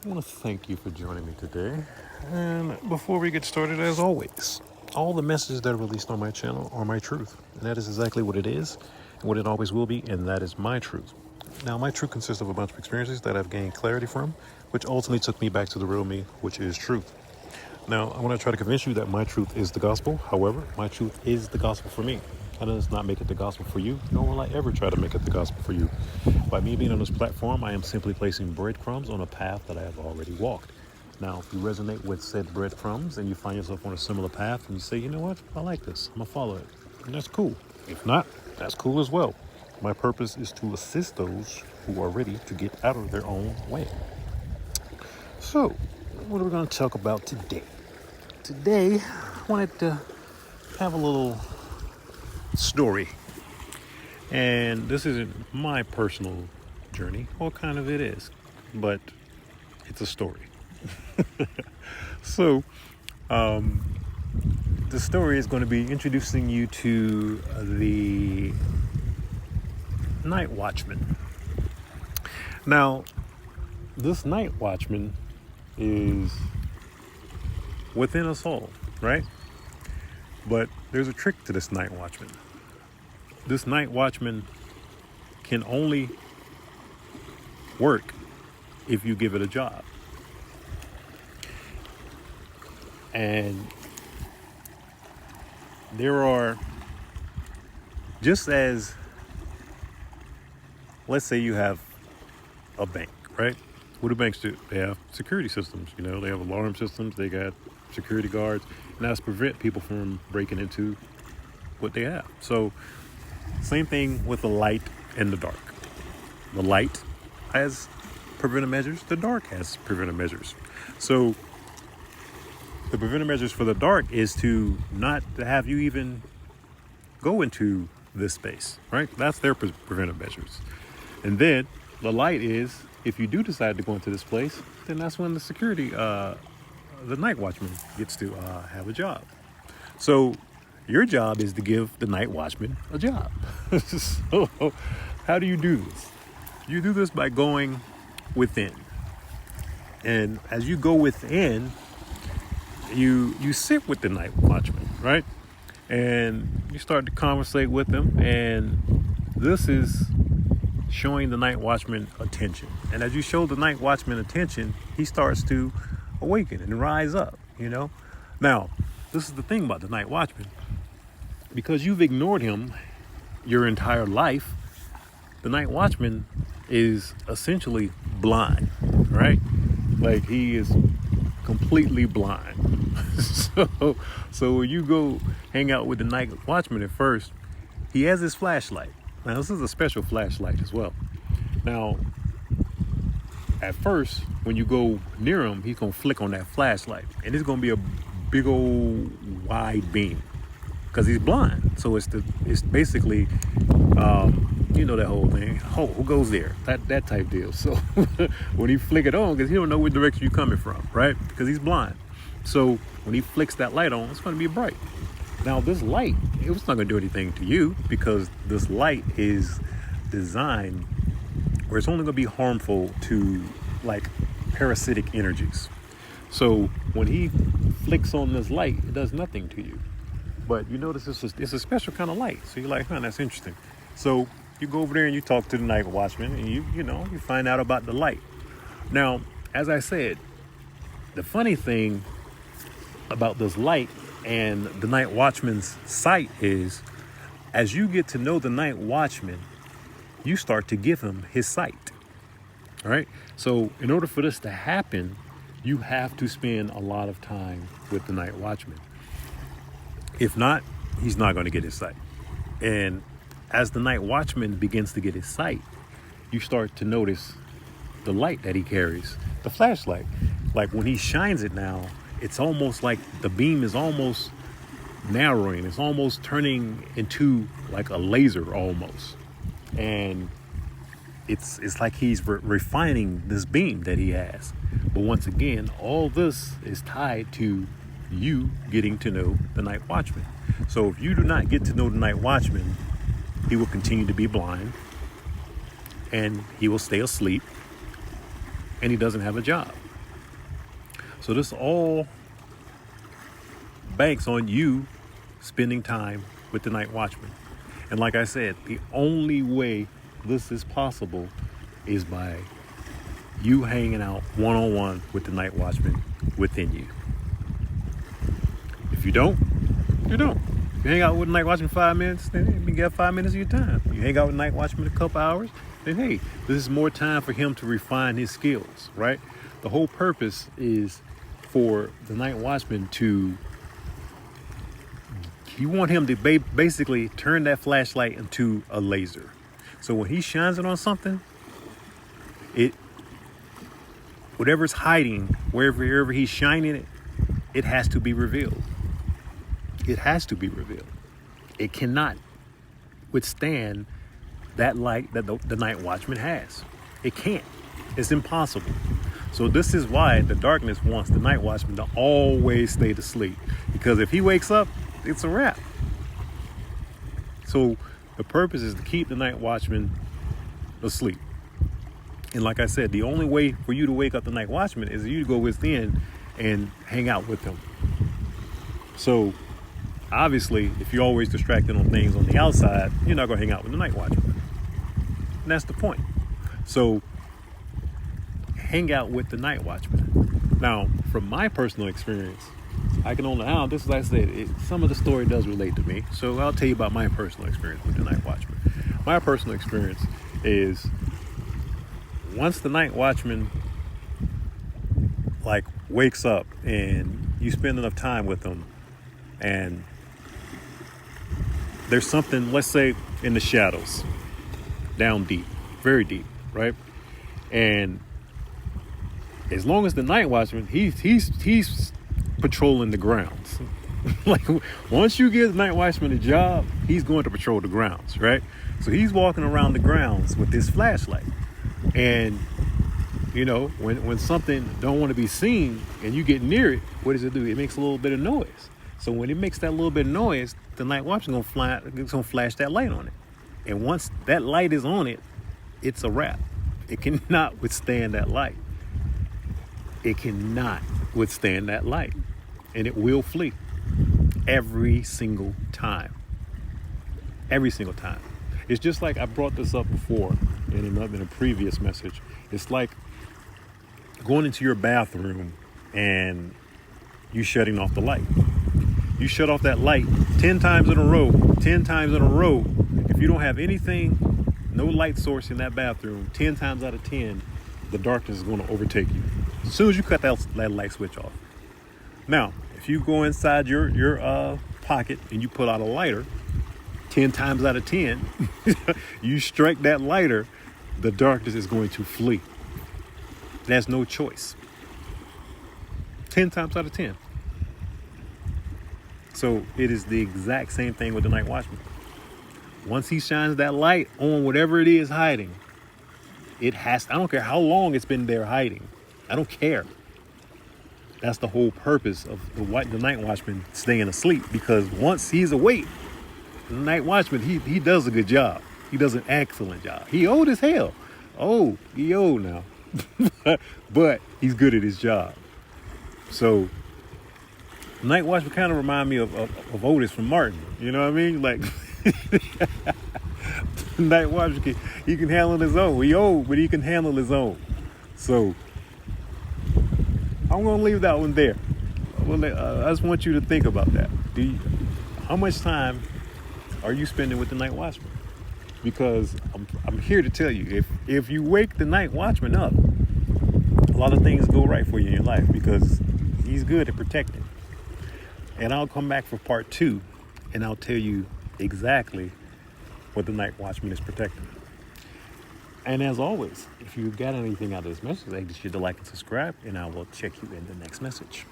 I want to thank you for joining me today. And before we get started, as always, all the messages that are released on my channel are my truth. And that is exactly what it is, and what it always will be, and that is my truth. Now, my truth consists of a bunch of experiences that I've gained clarity from, which ultimately took me back to the real me, which is truth. Now, I want to try to convince you that my truth is the gospel. However, my truth is the gospel for me. I does not make it the gospel for you, nor will I ever try to make it the gospel for you. By me being on this platform, I am simply placing breadcrumbs on a path that I have already walked. Now, if you resonate with said breadcrumbs and you find yourself on a similar path and you say, you know what, I like this, I'm going to follow it, and that's cool. If not, that's cool as well. My purpose is to assist those who are ready to get out of their own way. So, what are we going to talk about today? Today, I wanted to have a little story. And this isn't my personal journey, or kind of it is, but it's a story. So, the story is going to be introducing you to the Nightwatchman. Now, this Nightwatchman is within us all, right? But there's a trick to this Nightwatchman. This Nightwatchman can only work if you give it a job. And there are, just as, let's say you have a bank, right? What do banks do? They have security systems, they have alarm systems, they got security guards, and that's to prevent people from breaking into what they have. So, same thing with the light and the dark. The light has preventive measures, the dark has preventive measures. So, the preventive measures for the dark is to not to have you even go into this space, right? That's their preventive measures. And then the light is, if you do decide to go into this place, then that's when the security, the night watchman gets to have a job. So your job is to give the night watchman a job. So how do you do this? You do this by going within. And as you go within, you sit with the night watchman, right? And you start to conversate with them, and this is showing the night watchman attention. And as you show the night watchman attention, he starts to awaken and rise up, Now, this is the thing about the night watchman. Because you've ignored him your entire life, the night watchman is essentially blind, right? Like, he is completely blind. So when you go hang out with the night watchman at first, he has his flashlight. Now, this is a special flashlight as well. Now, at first, when you go near him, he's going to flick on that flashlight. And it's going to be a big old wide beam because he's blind. So it's basically, that whole thing. Oh, who goes there? That type deal. So when he flick it on, because he don't know which direction you're coming from, right? Because he's blind. So when he flicks that light on, it's going to be bright. Now, this light, it's not going to do anything to you because this light is designed where it's only going to be harmful to, like, parasitic energies. So when he flicks on this light, it does nothing to you. But you notice it's a special kind of light. So you're like, that's interesting. So you go over there and you talk to the night watchman, and you find out about the light. Now, as I said, the funny thing about this light and the night watchman's sight is, as you get to know the night watchman, you start to give him his sight. All right. So in order for this to happen, you have to spend a lot of time with the night watchman. If not, he's not going to get his sight. And as the night watchman begins to get his sight, you start to notice the light that he carries, the flashlight. Like, when he shines it now, it's almost like the beam is almost narrowing. It's almost turning into like a laser almost. And it's like he's refining this beam that he has. But once again, all this is tied to you getting to know the night watchman. So if you do not get to know the night watchman, he will continue to be blind, and he will stay asleep, and he doesn't have a job. So this all banks on you spending time with the night watchman. And like I said, the only way this is possible is by you hanging out one-on-one with the night watchman within you. If you don't, you don't. You hang out with the night watchman 5 minutes, then you got 5 minutes of your time. You hang out with the night watchman a couple hours, then hey, this is more time for him to refine his skills, right? The whole purpose is for the night watchman to, you want him to basically turn that flashlight into a laser. So when he shines it on something, whatever's hiding, wherever he's shining it, it has to be revealed. It has to be revealed. It cannot withstand that light that the night watchman has. It can't. It's impossible. So this is why the darkness wants the night watchman to always stay asleep. Because if he wakes up, it's a wrap. So the purpose is to keep the night watchman asleep. And like I said, the only way for you to wake up the night watchman is you to go within and hang out with him. So obviously, if you're always distracted on things on the outside, you're not going to hang out with the night watchman. And that's the point. So hang out with the night watchman. Now, from my personal experience, I can only, this is like I said, some of the story does relate to me. So I'll tell you about my personal experience with the night watchman. My personal experience is once the night watchman like wakes up and you spend enough time with them and there's something, let's say in the shadows, down deep, very deep, right? And as long as the night watchman, he's patrolling the grounds. Like once you give the night watchman a job, he's going to patrol the grounds, right? So he's walking around the grounds with this flashlight. And you know, when something don't want to be seen and you get near it, what does it do? It makes a little bit of noise. So when it makes that little bit of noise, the night watchman's gonna flash that light on it. And once that light is on it, it's a wrap. It cannot withstand that light. It cannot withstand that light. And it will flee every single time. Every single time. It's just like I brought this up before in a previous message. It's like going into your bathroom and you shutting off the light. You shut off that light 10 times in a row, 10 times in a row. If you don't have anything, no light source in that bathroom, 10 times out of 10, the darkness is going to overtake you. As soon as you cut that light switch off. Now, if you go inside your pocket and you pull out a lighter, 10 times out of 10, you strike that lighter, the darkness is going to flee. There's no choice. 10 times out of 10. So it is the exact same thing with the night watchman. Once he shines that light on whatever it is hiding, it has, I don't care how long it's been there hiding. I don't care. That's the whole purpose of the night watchman staying asleep, because once he's awake, the night watchman, he does a good job. He does an excellent job. He old as hell. Oh, he old now. But he's good at his job. So night watchman kind of remind me of Otis from Martin. You know what I mean? Like night watchman, he can handle his own. He old, but he can handle his own. So I'm going to leave that one there. I just want you to think about that. How much time are you spending with the night watchman? Because I'm here to tell you, if you wake the night watchman up, a lot of things go right for you in your life, because he's good at protecting. And I'll come back for part 2 and I'll tell you exactly what the night watchman is protecting. And as always, if you got anything out of this message, I just you to like and subscribe, and I will check you in the next message.